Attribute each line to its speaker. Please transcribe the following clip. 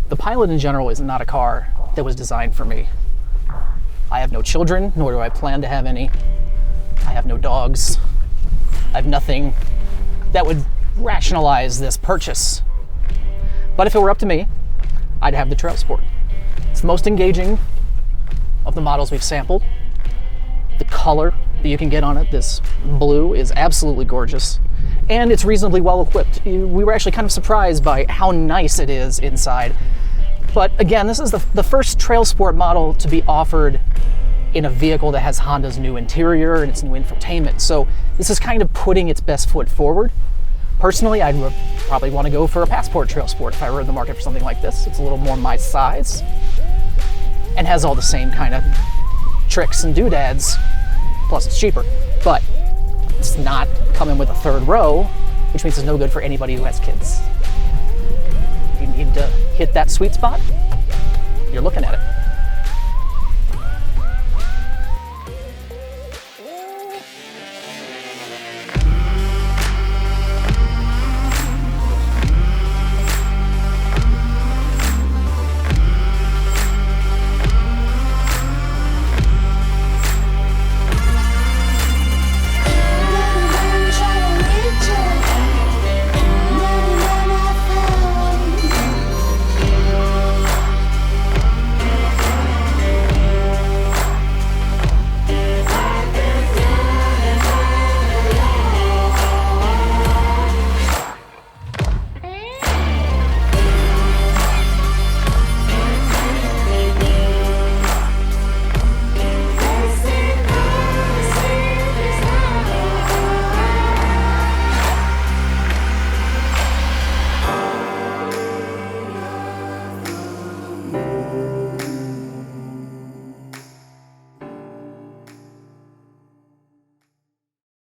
Speaker 1: The Pilot in general is not a car that was designed for me. I have no children, nor do I plan to have any. I have no dogs. I have nothing that would rationalize this purchase. But if it were up to me, I'd have the TrailSport. It's the most engaging of the models we've sampled. The color that you can get on it, this blue, is absolutely gorgeous. And it's reasonably well equipped. We were actually kind of surprised by how nice it is inside. But again, this is the first TrailSport model to be offered in a vehicle that has Honda's new interior and its new infotainment. So this is kind of putting its best foot forward. Personally, I'd probably want to go for a Passport TrailSport if I were in the market for something like this. It's a little more my size and has all the same kind of tricks and doodads, plus it's cheaper. But it's not coming with a third row, which means it's no good for anybody who has kids. You need to hit that sweet spot, you're looking at it.